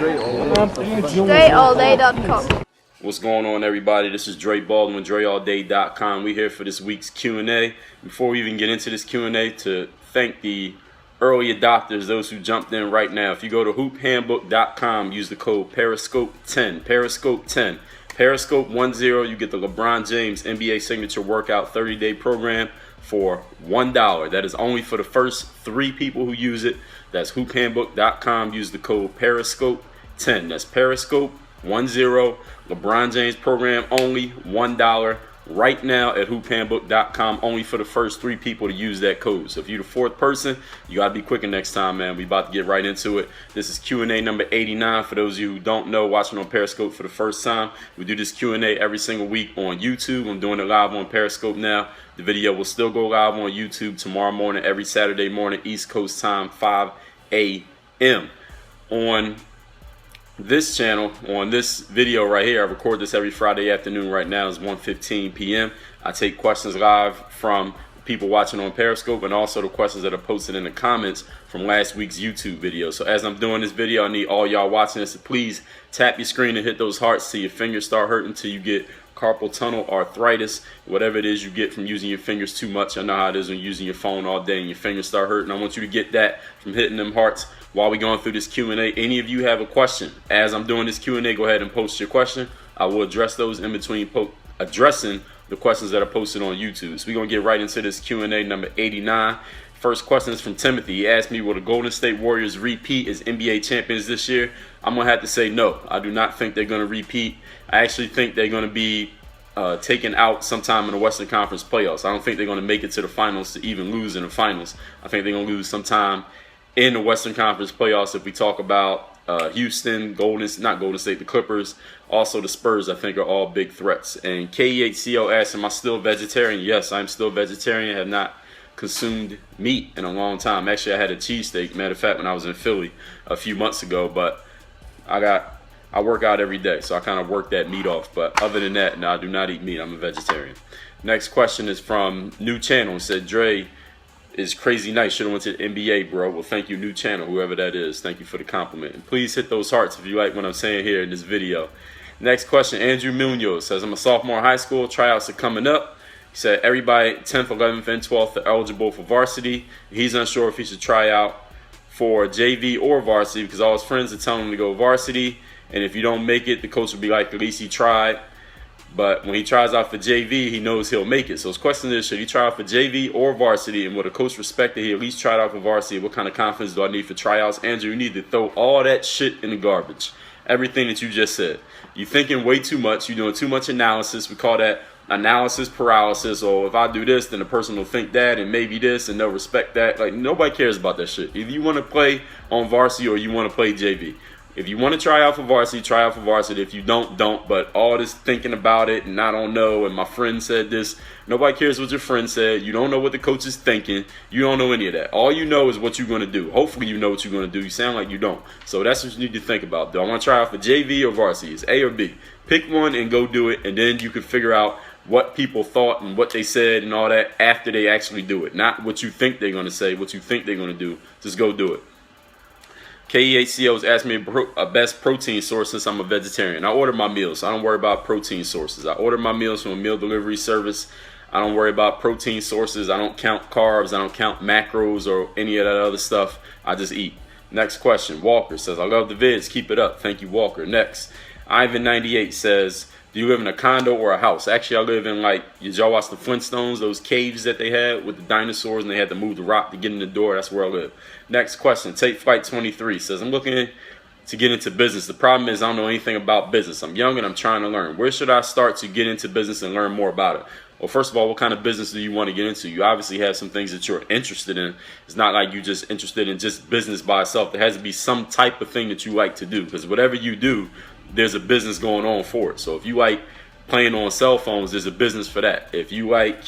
DreAllDay.com. What's going on, everybody? This is Dre Baldwin, DreAllDay.com. We're here for this week's Q&A. Before we even get into this Q&A, to thank the early adopters, those who jumped in right now. If you go to hoophandbook.com, use the code Periscope10, Periscope10, Periscope10, you get the LeBron James NBA Signature Workout 30-day program for $1. That is only for the first 3 people who use it. That's hoophandbook.com. Use the code Periscope10. That's Periscope10. LeBron James program only $1 right now at hoophandbook.com. Only for the first 3 people to use that code. So if you're the 4th person, you gotta be quicker next time, man. We about to get right into it. This is Q&A number 89. For those of you who don't know, watching on Periscope for the first time, we do this Q&A every single week on YouTube. I'm doing it live on Periscope now. The video will still go live on YouTube tomorrow morning, every Saturday morning, East Coast time, 5 a.m. On this channel, on this video right here, I record this every Friday afternoon. Right now it's 1:15 p.m. I take questions live from people watching on Periscope, and also the questions that are posted in the comments from last week's YouTube video. So as I'm doing this video, I need all y'all watching this to please tap your screen and hit those hearts till your fingers start hurting, till you get carpal tunnel, arthritis, whatever it is you get from using your fingers too much. I know how it is when you're using your phone all day and your fingers start hurting. I want you to get that from hitting them hearts while we're going through this Q&A. Any of you have a question, as I'm doing this Q&A, go ahead and post your question. I will address those in between addressing the questions that are posted on YouTube. So we're going to get right into this Q&A number 89. First question is from Timothy. He asked me, will the Golden State Warriors repeat as NBA champions this year? I'm going to have to say no. I do not think they're going to repeat. I actually think they're going to be taken out sometime in the Western Conference playoffs. I don't think they're going to make it to the finals to even lose in the finals. I think they're going to lose sometime in the Western Conference playoffs. If we talk about Houston, not Golden State, the Clippers, also the Spurs, I think are all big threats. And KEHCO asked, am I still vegetarian? Yes, I'm still vegetarian. I have not consumed meat in a long time. Actually, I had a cheesesteak, matter of fact, when I was in Philly a few months ago, but I work out every day, so I kind of work that meat off. But other than that, no, I do not eat meat. I'm a vegetarian. Next question is from New Channel. It said, Dre is crazy nice. Should have went to the NBA, bro. Well, thank you, New Channel, whoever that is. Thank you for the compliment. And please hit those hearts if you like what I'm saying here in this video. Next question, Andrew Munoz says, I'm a sophomore in high school. Tryouts are coming up. He said everybody 10th, 11th, and 12th are eligible for varsity. He's unsure if he should try out for JV or varsity because all his friends are telling him to go varsity. And if you don't make it, the coach will be like, at least he tried. But when he tries out for JV, he knows he'll make it. So his question is, should he try out for JV or varsity? And will the coach respect that he at least tried out for varsity? What kind of confidence do I need for tryouts? Andrew, you need to throw all that shit in the garbage. Everything that you just said. You're thinking way too much. You're doing too much analysis. We call that analysis paralysis. Or if I do this, then the person will think that and maybe this, and they'll respect that. Like, nobody cares about that shit. If you want to play on varsity or you want to play JV. If you want to try out for varsity, try out for varsity. If you don't, don't. But all this thinking about it and I don't know and my friend said this, nobody cares what your friend said. You don't know what the coach is thinking. You don't know any of that. All you know is what you're going to do. Hopefully you know what you're going to do. You sound like you don't. So that's what you need to think about. Do I want to try out for JV or varsity? It's A or B. Pick one and go do it, and then you can figure out what people thought and what they said and all that after they actually do it. Not what you think they're going to say, what you think they're going to do. Just go do it. KEHCO's asked me a best protein source since I'm a vegetarian. I order my meals, so I don't worry about protein sources. I order my meals from a meal delivery service. I don't worry about protein sources. I don't count carbs. I don't count macros or any of that other stuff. I just eat. Next question. Walker says, I love the vids. Keep it up. Thank you, Walker. Next. Ivan98 says, do you live in a condo or a house? Actually, I live in, like, did y'all watch the Flintstones, those caves that they had with the dinosaurs and they had to move the rock to get in the door? That's where I live. Next question. Take Flight 23 says, I'm looking to get into business. The problem is I don't know anything about business. I'm young and I'm trying to learn. Where should I start to get into business and learn more about it? Well, first of all, what kind of business do you want to get into? You obviously have some things that you're interested in. It's not like you're just interested in just business by itself. There has to be some type of thing that you like to do, because whatever you do, there's a business going on for it. So if you like playing on cell phones, there's a business for that. If you like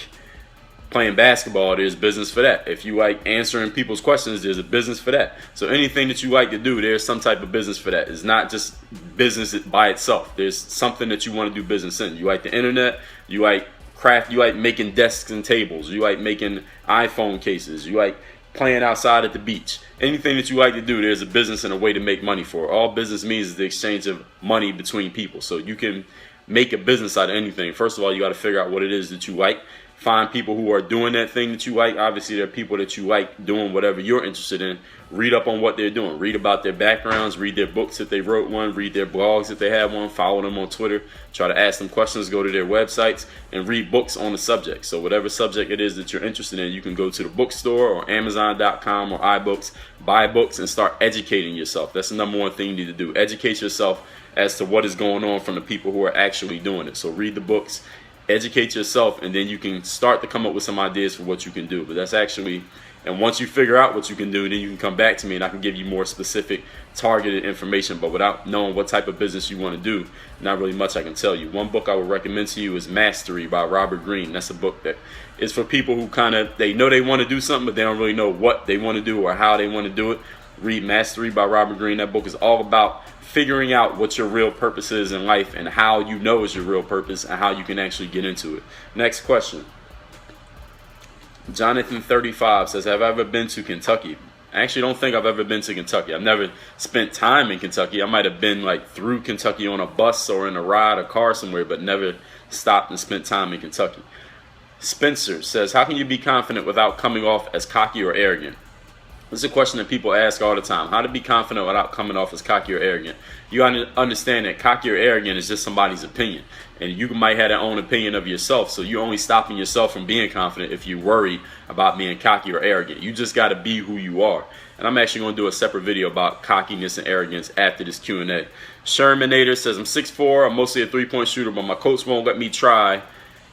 playing basketball, there's business for that. If you like answering people's questions, there's a business for that. So anything that you like to do, there's some type of business for that. It's not just business by itself. There's something that you want to do business in. You like the internet, you like craft, you like making desks and tables, you like making iPhone cases, you like playing outside at the beach. Anything that you like to do, there's a business and a way to make money for it. All business means is the exchange of money between people. So you can make a business out of anything. First of all, you got to figure out what it is that you like. Find people who are doing that thing that you like. Obviously, there are people that you like doing whatever you're interested in. Read up on what they're doing. Read about their backgrounds. Read their books if they wrote one. Read their blogs if they have one. Follow them on Twitter. Try to ask them questions. Go to their websites and read books on the subject. So whatever subject it is that you're interested in, you can go to the bookstore or Amazon.com or iBooks, buy books, and start educating yourself. That's the number one thing you need to do. Educate yourself as to what is going on from the people who are actually doing it. So read the books, educate yourself, and then you can start to come up with some ideas for what you can do. But that's actually, and once you figure out what you can do, then you can come back to me and I can give you more specific targeted information. But without knowing what type of business you want to do, not really much I can tell you. One book I would recommend to you is Mastery by Robert Greene. That's a book that is for people who they know they want to do something, but they don't really know what they want to do or how they want to do it. Read Mastery by Robert Greene. That book is all about figuring out what your real purpose is in life and how you know is your real purpose and how you can actually get into it. Next question. Jonathan 35 says, have I ever been to Kentucky? I actually don't think I've ever been to Kentucky. I've never spent time in Kentucky. I might have been like through Kentucky on a bus or in a ride or car somewhere, but never stopped and spent time in Kentucky. Spencer says, how can you be confident without coming off as cocky or arrogant? This is a question that people ask all the time. How to be confident without coming off as cocky or arrogant? You got to understand that cocky or arrogant is just somebody's opinion. And you might have their own opinion of yourself. So you're only stopping yourself from being confident if you worry about being cocky or arrogant. You just got to be who you are. And I'm actually going to do a separate video about cockiness and arrogance after this Q&A. Shermanator says, I'm 6'4". I'm mostly a three-point shooter, but my coach won't let me try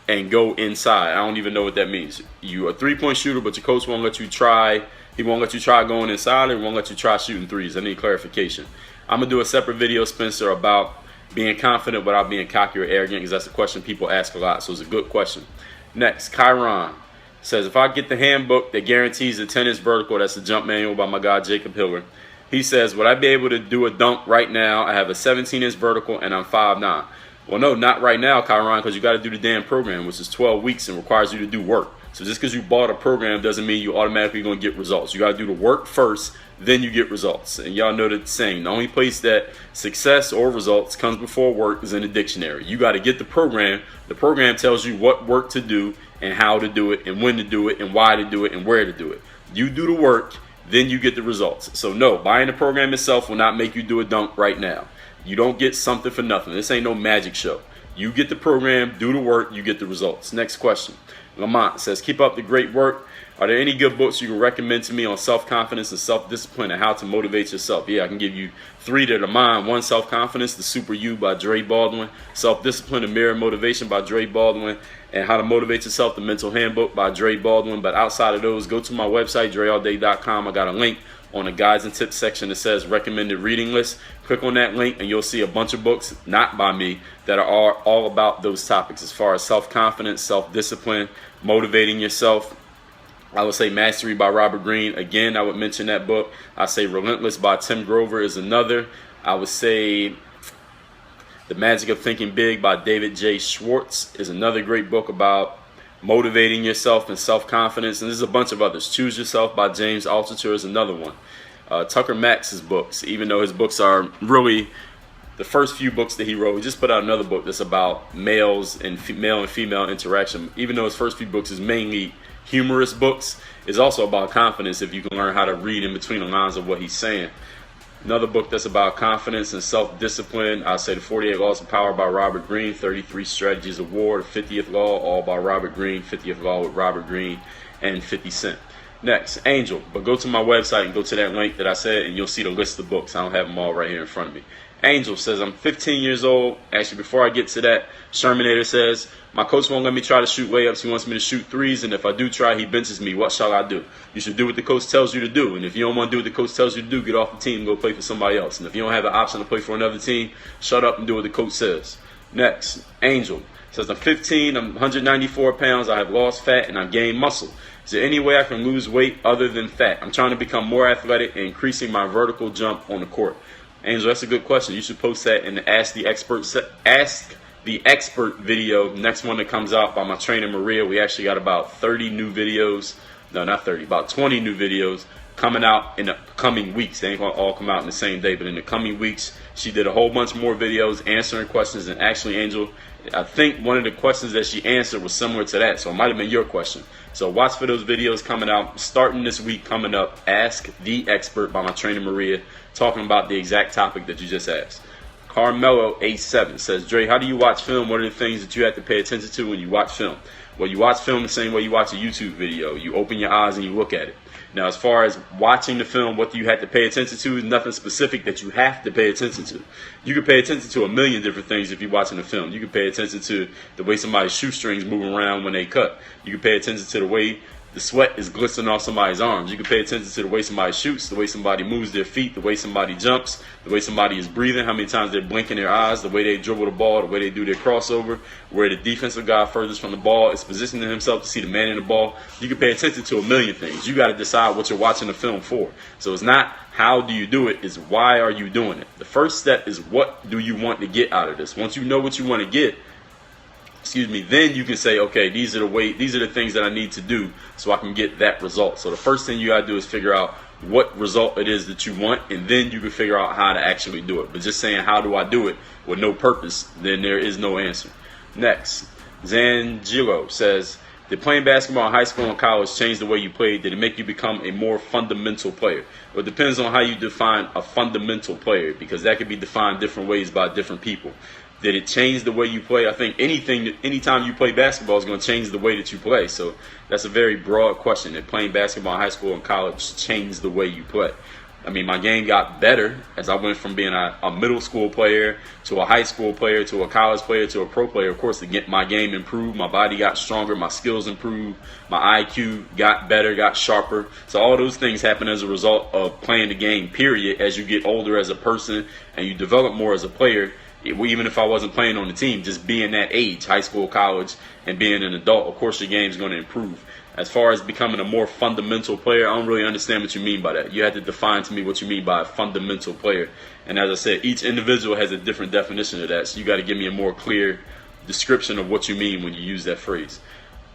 and go inside. I don't even know what that means. You're a three-point shooter, but your coach won't let you try. He won't let you try going inside, or he won't let you try shooting threes. I need clarification. I'm going to do a separate video, Spencer, about being confident without being cocky or arrogant, because that's a question people ask a lot, so it's a good question. Next, Chiron says, if I get the handbook that guarantees a 10-inch vertical, that's the jump manual by my guy Jacob Hiller, he says, would I be able to do a dunk right now? I have a 17-inch vertical and I'm 5'9". Well, no, not right now, Chiron, because you got to do the damn program, which is 12 weeks and requires you to do work. So just because you bought a program doesn't mean you automatically going to get results. You got to do the work first, then you get results. And y'all know the saying, the only place that success or results comes before work is in the dictionary. You got to get the program. The program tells you what work to do and how to do it and when to do it and why to do it and where to do it. You do the work, then you get the results. So no, buying the program itself will not make you do a dunk right now. You don't get something for nothing. This ain't no magic show. You get the program, do the work, you get the results. Next question. Lamont says, keep up the great work. Are there any good books you can recommend to me on self-confidence and self-discipline and how to motivate yourself? Yeah, I can give you 3 that are mine. 1, Self-Confidence, The Super You by Dre Baldwin. Self-Discipline, The Mirror Motivation by Dre Baldwin. And How to Motivate Yourself, The Mental Handbook by Dre Baldwin. But outside of those, go to my website, dreallday.com. I got a link on the guides and tips section that says recommended reading list. Click on that link and you'll see a bunch of books, not by me, that are all about those topics as far as self-confidence, self-discipline, motivating yourself. I would say Mastery by Robert Greene. Again, I would mention that book. I say Relentless by Tim Grover is another. I would say The Magic of Thinking Big by David J. Schwartz is another great book about motivating yourself and self-confidence. And there's a bunch of others. Choose Yourself by James Altucher is another one. Tucker Max's books, even though his books are really the first few books that he wrote, he just put out another book that's about males and male and female interaction. Even though his first few books is mainly humorous books, is also about confidence if you can learn how to read in between the lines of what he's saying. Another book that's about confidence and self-discipline, I'll say The 48 Laws of Power by Robert Greene, 33 Strategies of War, The 50th Law, all by Robert Greene, 50th Law with Robert Greene, and 50 Cent. Next, Angel. But go to my website and go to that link that I said, and you'll see the list of books. I don't have them all right here in front of me. Angel says, I'm 15 years old. Actually, before I get to that, Shermanator says, my coach won't let me try to shoot layups. He wants me to shoot threes, and if I do try, he benches me. What shall I do? You should do what the coach tells you to do. And if you don't want to do what the coach tells you to do, get off the team and go play for somebody else. And if you don't have the option to play for another team, shut up and do what the coach says. Next, Angel says, I'm 15, I'm 194 pounds, I have lost fat, and I've gained muscle. Is there any way I can lose weight other than fat? I'm trying to become more athletic and increasing my vertical jump on the court. Angel, that's a good question. You should post that in the Ask the Expert video. Next one that comes out by my trainer Maria. We actually got about 30 new videos no, not 30, about 20 new videos coming out in the coming weeks. They ain't gonna all come out in the same day, but in the coming weeks, she did a whole bunch more videos answering questions. And actually, Angel, I think one of the questions that she answered was similar to that, so it might have been your question. So watch for those videos coming out starting this week. Coming up, Ask the Expert by my trainer Maria, talking about the exact topic that you just asked. Carmelo A7 says, Dre, how do you watch film? What are the things that you have to pay attention to when you watch film? Well, you watch film the same way you watch a YouTube video. You open your eyes and you look at it. Now, as far as watching the film, what do you have to pay attention to is nothing specific that you have to pay attention to. You can pay attention to a million different things if you're watching a film. You can pay attention to the way somebody's shoestrings move around when they cut. You can pay attention to the way the sweat is glistening off somebody's arms. You can pay attention to the way somebody shoots, the way somebody moves their feet, the way somebody jumps, the way somebody is breathing, how many times they're blinking their eyes, the way they dribble the ball, the way they do their crossover, where the defensive guy furthest from the ball is positioning himself to see the man in the ball. You can pay attention to a million things. You got to decide what you're watching the film for. So it's not how do you do it, it's why are you doing it. The first step is what do you want to get out of this. Once you know what you want to get, then you can say, okay, these are the things that I need to do so I can get that result. So the first thing you gotta do is figure out what result it is that you want, and then you can figure out how to actually do it. But just saying, how do I do it, with no purpose, then there is no answer. Next, Zangilo says, did playing basketball in high school and college change the way you played? Did it make you become a more fundamental player? Well, it depends on how you define a fundamental player, because that could be defined different ways by different people. Did it change the way you play? I think anytime you play basketball is going to change the way that you play. So that's a very broad question. Did playing basketball in high school and college change the way you play? I mean, my game got better as I went from being a middle school player to a high school player to a college player to a pro player. Of course, my game improved, my body got stronger, my skills improved, my IQ got better, got sharper. So all those things happen as a result of playing the game, period. As you get older as a person and you develop more as a player, even if I wasn't playing on the team, just being that age, high school, college, and being an adult, of course your game's going to improve. As far as becoming a more fundamental player, I don't really understand what you mean by that. You have to define to me what you mean by a fundamental player. And as I said, each individual has a different definition of that, so you got to give me a more clear description of what you mean when you use that phrase.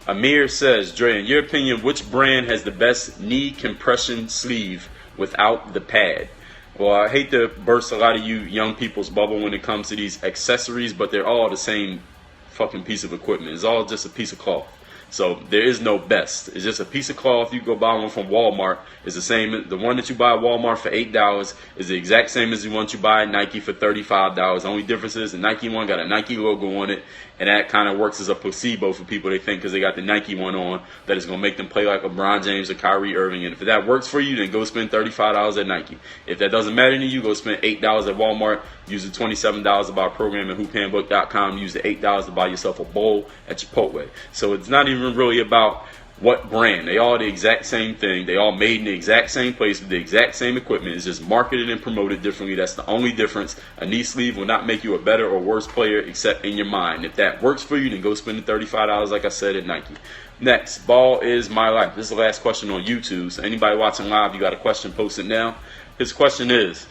Amir says, Dre, in your opinion, which brand has the best knee compression sleeve without the pad? Well, I hate to burst a lot of you young people's bubble when it comes to these accessories, but they're all the same fucking piece of equipment. It's all just a piece of cloth. So there is no best. It's just a piece of cloth. You go buy one from Walmart. It's the same. The one that you buy at Walmart for $8 is the exact same as the one you buy at Nike for $35. The only difference is the Nike one got a Nike logo on it, and that kind of works as a placebo for people. They think because they got the Nike one on that it's going to make them play like LeBron James or Kyrie Irving. And if that works for you, then go spend $35 at Nike. If that doesn't matter to you, go spend $8 at Walmart. Use the $27 to buy a program at hoophandbook.com. Use the $8 to buy yourself a bowl at Chipotle. So it's not even really about what brand. They all the exact same thing. They all made in the exact same place with the exact same equipment. It's just marketed and promoted differently. That's the only difference. A knee sleeve will not make you a better or worse player except in your mind. If that works for you, then go spend the $35 like I said at Nike. Next, ball is my life. This is the last question on YouTube. So anybody watching live, you got a question, post it now. His question is,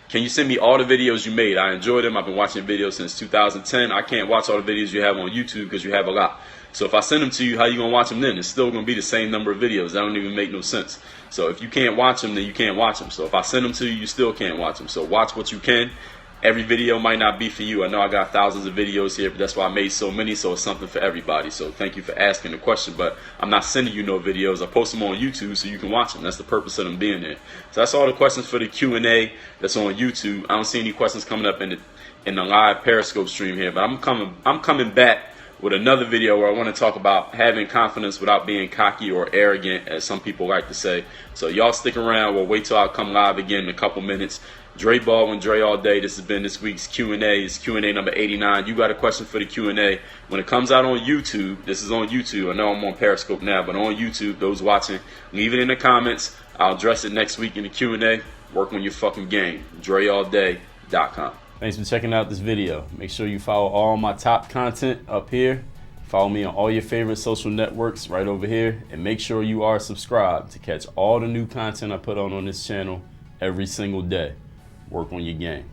can you send me all the videos you made? I enjoy them. I've been watching videos since 2010. I can't watch all the videos you have on YouTube because you have a lot. So if I send them to you, how you going to watch them then? It's still going to be the same number of videos. That don't even make no sense. So if you can't watch them, then you can't watch them. So if I send them to you, you still can't watch them. So watch what you can. Every video might not be for you. I know I got thousands of videos here, but that's why I made so many, so it's something for everybody. So thank you for asking the question, but I'm not sending you no videos. I post them on YouTube so you can watch them. That's the purpose of them being there. So that's all the questions for the Q&A that's on YouTube. I don't see any questions coming up in the live Periscope stream here, but I'm coming back with another video where I want to talk about having confidence without being cocky or arrogant, as some people like to say. So y'all stick around. We'll wait till I come live again in a couple minutes. Dre Baldwin, Dre All Day. This has been this week's Q&A. It's Q&A number 89. You got a question for the Q&A. When it comes out on YouTube, this is on YouTube. I know I'm on Periscope now, but on YouTube, those watching, leave it in the comments. I'll address it next week in the Q&A. Work on your fucking game. DreAllDay.com. Thanks for checking out this video. Make sure you follow all my top content up here. Follow me on all your favorite social networks right over here. And make sure you are subscribed to catch all the new content I put on this channel every single day. Work on your game.